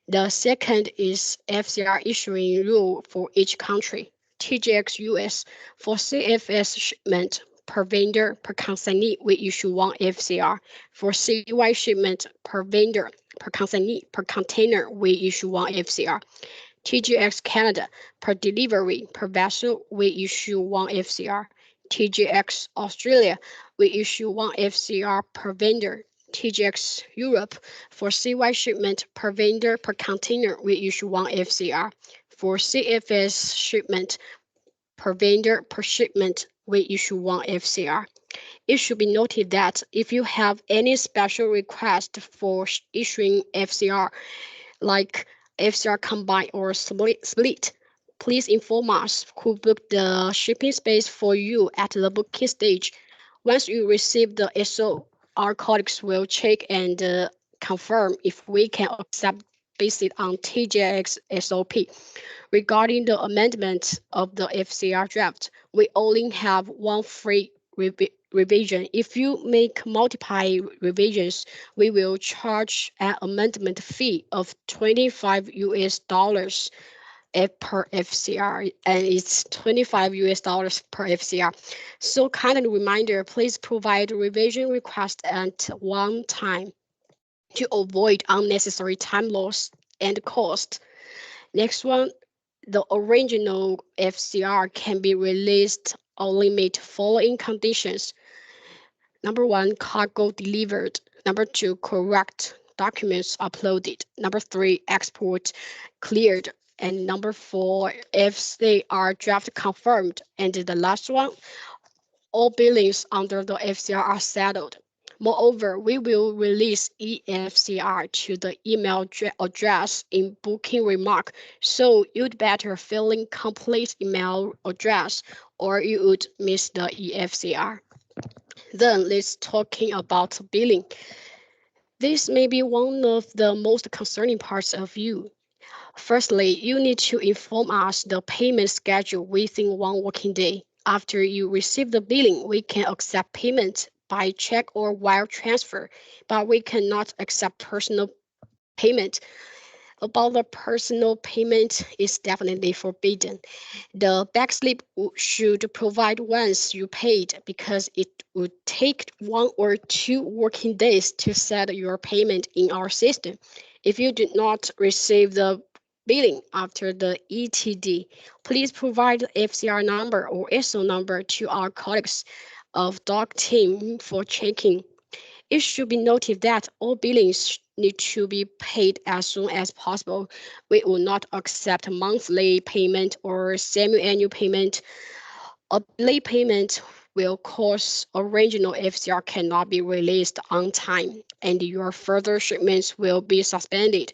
The second is FCR issuing rule for each country. TJX US for CFS shipment per vendor per consignee, we issue 1 FCR. For CY shipment per vendor per consignee per container, we issue 1 FCR. TJX Canada per delivery per vessel, we issue 1 FCR. TJX Australia, we issue 1 FCR per vendor. TJX Europe for CY shipment per vendor per container, we issue 1 FCR. For CFS shipment per vendor per shipment, we issue 1 FCR. It should be noted that if you have any special request for issuing FCR, like FCR combine or split, please inform us who booked the shipping space for you at the booking stage. Once you receive the SO, our colleagues will check and confirm if we can accept based on TJX SOP. Regarding the amendment of the FCR draft, we only have one free revision. If you make multiple revisions, we will charge an amendment fee of 25 US dollars per FCR, and it's 25 US dollars per FCR. So kind of reminder, please provide revision request at one time to avoid unnecessary time loss and cost. Next one, the original FCR can be released only meet following conditions. Number one, cargo delivered. Number two, correct documents uploaded. Number three, export cleared. And number four, if they are draft confirmed. And the last one, all billings under the FCR are settled. Moreover, we will release EFCR to the email address in booking remark, so you'd better fill in complete email address or you would miss the EFCR. Then let's talking about billing. This may be one of the most concerning parts of you. Firstly, you need to inform us the payment schedule within 1 working day. After you receive the billing, we can accept payment by check or wire transfer, but we cannot accept personal payment. About the personal payment is definitely forbidden. The backslip should provide once you paid because it would take 1 or 2 working days to set your payment in our system. If you did not receive the billing after the ETD, please provide the FCR number or SO number to our colleagues of DOC team for checking. It should be noted that all billings need to be paid as soon as possible. We will not accept monthly payment or semi-annual payment. A late payment will cause original FCR cannot be released on time, and your further shipments will be suspended.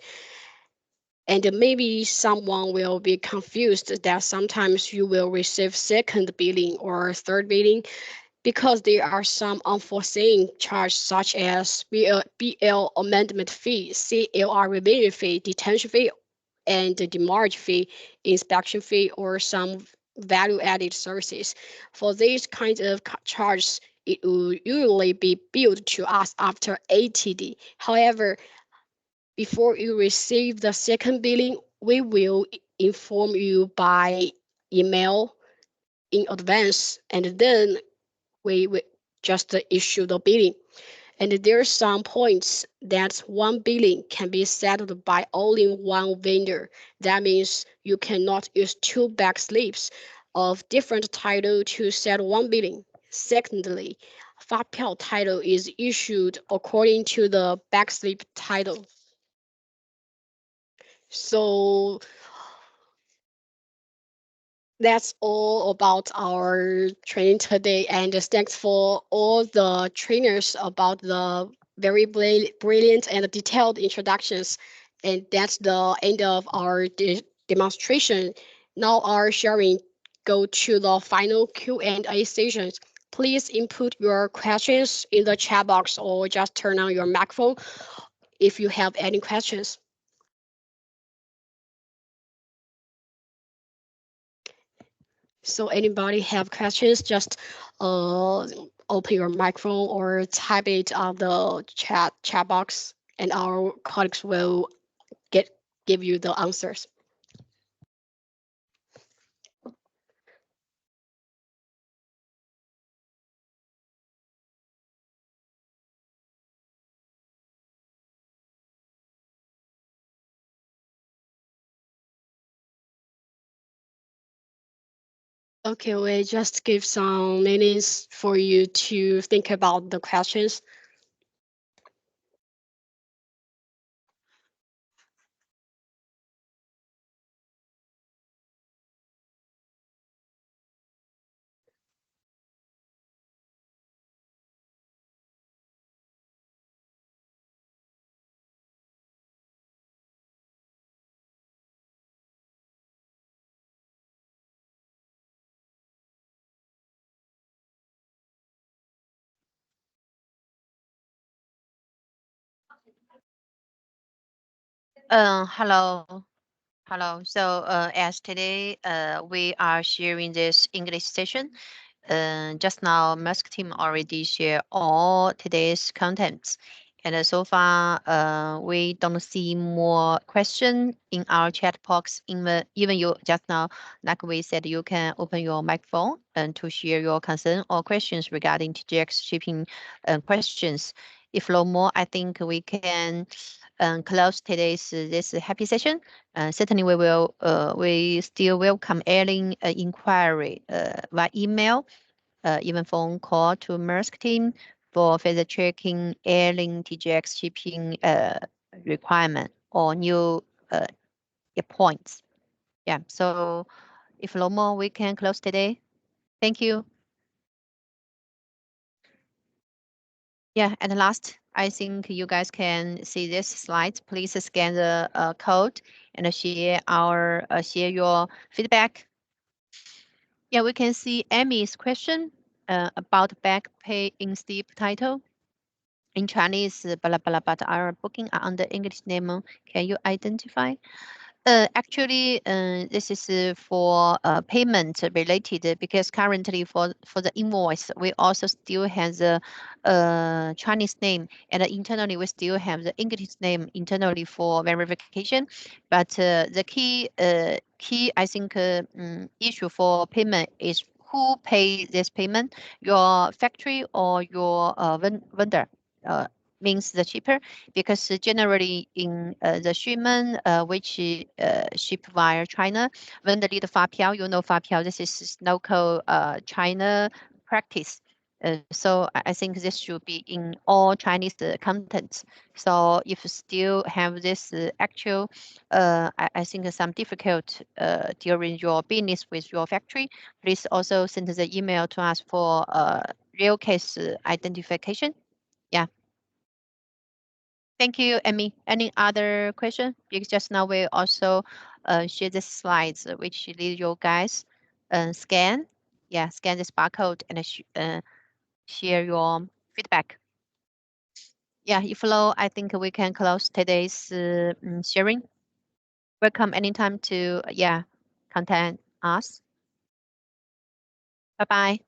And maybe someone will be confused that sometimes you will receive second billing or third billing because there are some unforeseen charges such as BL amendment fee, CLR revision fee, detention fee, and the demurrage fee, inspection fee, or some value-added services. For these kinds of charges, it will usually be billed to us after ATD. However, before you receive the second billing, we will inform you by email in advance, and then we will just issue the billing. And there are some points that one billing can be settled by only one vendor. That means you cannot use two back slips of different title to settle one billing. Secondly, 发票 title is issued according to the backslip title. So that's all about our training today. And thanks for all the trainers about the very brilliant and detailed introductions. And that's the end of our demonstration. Now our sharing go to the final Q&A sessions. Please input your questions in the chat box or just turn on your microphone if you have any questions. So anybody have questions, just open your microphone or type it on the chat box, and our colleagues will give you the answers. Okay, we just give some minutes for you to think about the questions. Hello. Hello. So, as today, we are sharing this English session. Just now, Musk team already share all today's contents. And so far, we don't see more question in our chat box. Even you just now, like we said, you can open your microphone and to share your concern or questions regarding TJX shipping questions. If no more, I think we can close today's this happy session. Certainly, we still welcome any inquiry via email, even phone call to Maersk team for further checking airline TJX shipping requirement or new points. Yeah. So if no more, we can close today. Thank you. Yeah, and last, I think you guys can see this slide. Please scan the code and share your feedback. Yeah, we can see Amy's question about back pay in steep title. In Chinese, blah, blah, blah, but our booking are under English name. Can you identify? Actually, this is for payment related because currently for the invoice, we also still have the Chinese name, and internally we still have the English name internally for verification. But the key I think issue for payment is who pay this payment, your factory or your vendor. Uh, Means the cheaper because generally in the shipment which ship via China, when they need 发票, this is local China practice. So I think this should be in all Chinese contents. So if you still have this actual, I think some difficult during your business with your factory, please also send the email to us for real case identification. Yeah. Thank you, Amy. Any other question? Because just now we also share the slides, which lead you guys scan. Yeah, scan this barcode and share your feedback. Yeah, if no, I think we can close today's sharing. Welcome anytime to, yeah, contact us. Bye-bye.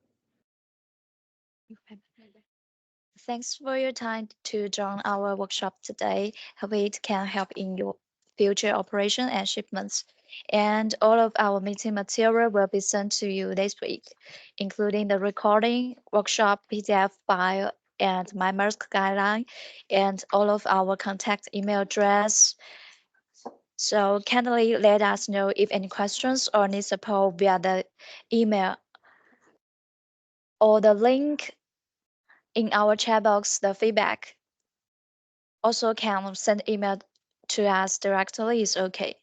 Thanks for your time to join our workshop today. Hope it can help in your future operation and shipments. And all of our meeting material will be sent to you this week, including the recording, workshop PDF file, and my mask guideline, and all of our contact email address. So kindly let us know if any questions or need support via the email or the link in our chat box, the feedback. Also can send email to us directly is okay.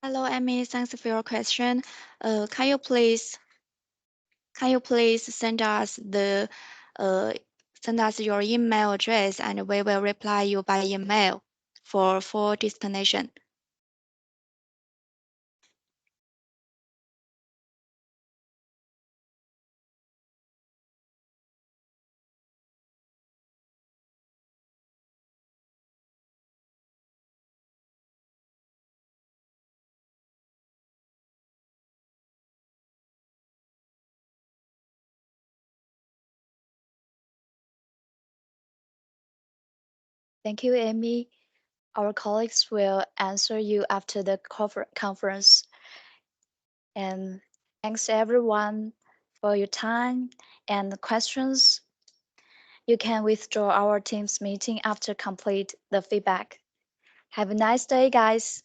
Hello, Amy. Thanks for your question. Can you please uh, send us your email address and we will reply you by email for full destination. Thank you, Amy. Our colleagues will answer you after the conference. And thanks everyone for your time and questions. You can withdraw our team's meeting after complete the feedback. Have a nice day, guys.